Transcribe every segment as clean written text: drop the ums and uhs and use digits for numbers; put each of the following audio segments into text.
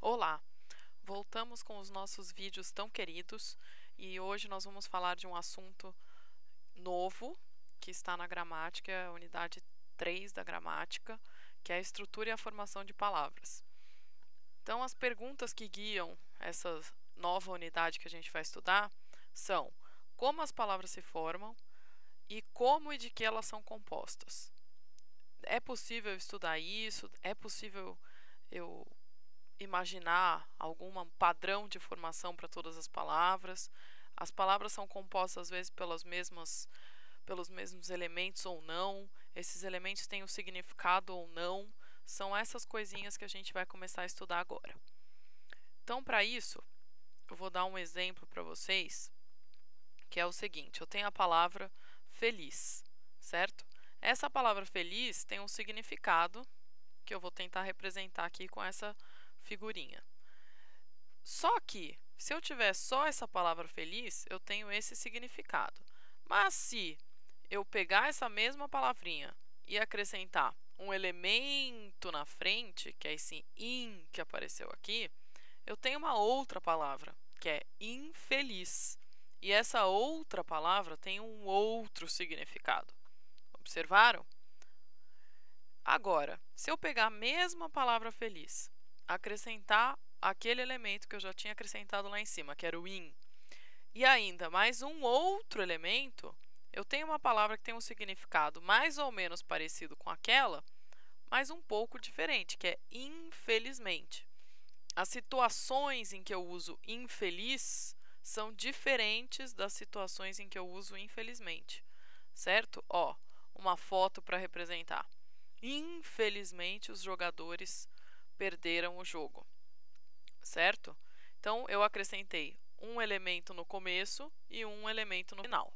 Olá! Voltamos com os nossos vídeos tão queridos e hoje nós vamos falar de um assunto novo que está na gramática, a unidade 3 da gramática, que é a estrutura e a formação de palavras. Então, as perguntas que guiam essa nova unidade que a gente vai estudar são: como as palavras se formam e como e de que elas são compostas. É possível estudar isso? É possível eu imaginar algum padrão de formação para todas as palavras? As palavras são compostas às vezes pelos mesmos elementos ou não? Esses elementos têm um significado ou não? São essas coisinhas que a gente vai começar a estudar agora. Então, para isso, eu vou dar um exemplo para vocês, que é o seguinte: eu tenho a palavra feliz, certo? Essa palavra feliz tem um significado que eu vou tentar representar aqui com essa figurinha. Só que, se eu tiver só essa palavra feliz, eu tenho esse significado. Mas se eu pegar essa mesma palavrinha e acrescentar um elemento na frente, que é esse in que apareceu aqui, eu tenho uma outra palavra, que é infeliz. E essa outra palavra tem um outro significado. Observaram? Agora, se eu pegar a mesma palavra feliz, acrescentar aquele elemento que eu já tinha acrescentado lá em cima, que era o in, e ainda mais um outro elemento, eu tenho uma palavra que tem um significado mais ou menos parecido com aquela, mas um pouco diferente, que é infelizmente. As situações em que eu uso infeliz são diferentes das situações em que eu uso infelizmente, certo? Ó, uma foto para representar. Infelizmente, os jogadores perderam o jogo, certo? Então, eu acrescentei um elemento no começo e um elemento no final.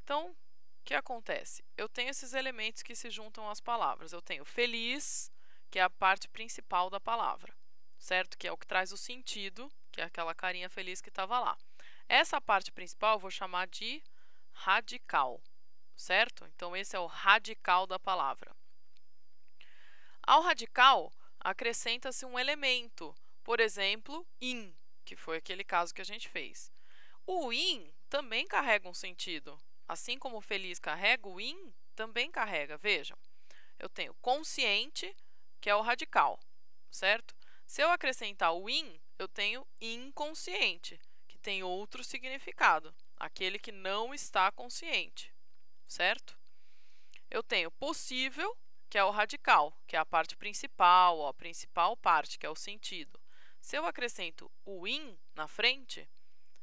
Então, o que acontece? Eu tenho esses elementos que se juntam às palavras. Eu tenho feliz, que é a parte principal da palavra, certo? Que é o que traz o sentido, que é aquela carinha feliz que estava lá. Essa parte principal eu vou chamar de radical, certo? Então, esse é o radical da palavra. Ao radical, acrescenta-se um elemento, por exemplo, in, que foi aquele caso que a gente fez. O in também carrega um sentido. Assim como o feliz carrega, o in também carrega. Vejam, eu tenho consciente, que é o radical, certo? Se eu acrescentar o in, eu tenho inconsciente, que tem outro significado, aquele que não está consciente, certo? Eu tenho possível, que é o radical, que é a parte principal, ó, a principal parte, que é o sentido. Se eu acrescento o in na frente,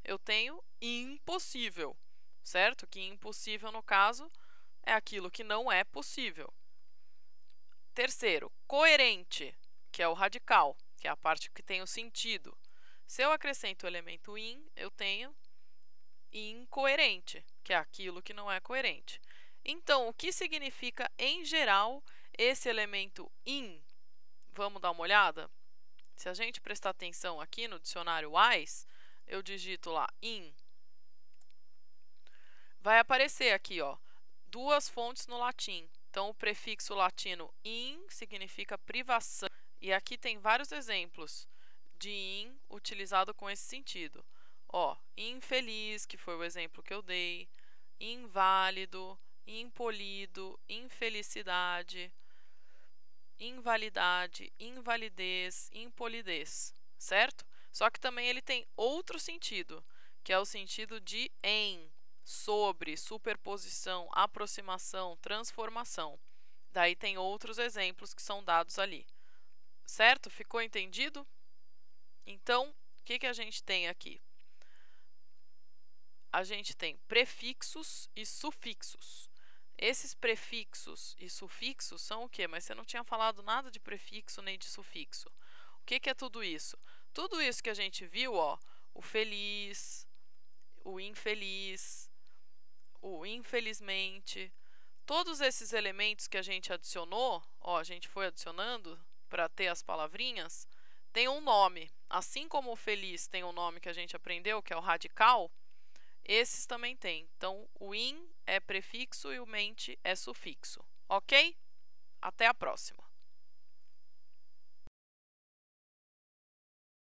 eu tenho impossível, certo? Que impossível, no caso, é aquilo que não é possível. Terceiro, coerente, que é o radical, que é a parte que tem o sentido. Se eu acrescento o elemento in, eu tenho incoerente, que é aquilo que não é coerente. Então, o que significa, em geral, esse elemento in? Vamos dar uma olhada? Se a gente prestar atenção aqui no dicionário WAIS, eu digito lá in. Vai aparecer aqui, ó, duas fontes no latim. Então, o prefixo latino in significa privação. E aqui tem vários exemplos de in utilizado com esse sentido. Ó, infeliz, que foi o exemplo que eu dei, inválido, impolido, infelicidade, invalidade, invalidez, impolidez, certo? Só que também ele tem outro sentido, que é o sentido de em, sobre, superposição, aproximação, transformação. Daí tem outros exemplos que são dados ali, certo? Ficou entendido? Então, o que a gente tem aqui? A gente tem prefixos e sufixos. Esses prefixos e sufixos são o quê? Mas você não tinha falado nada de prefixo nem de sufixo. O que é tudo isso? Tudo isso que a gente viu, ó, o feliz, o infeliz, o infelizmente, todos esses elementos que a gente adicionou, ó, a gente foi adicionando para ter as palavrinhas, tem um nome. Assim como o feliz tem um nome que a gente aprendeu, que é o radical, esses também têm. Então, o in é prefixo e o mente é sufixo. Ok? Até a próxima!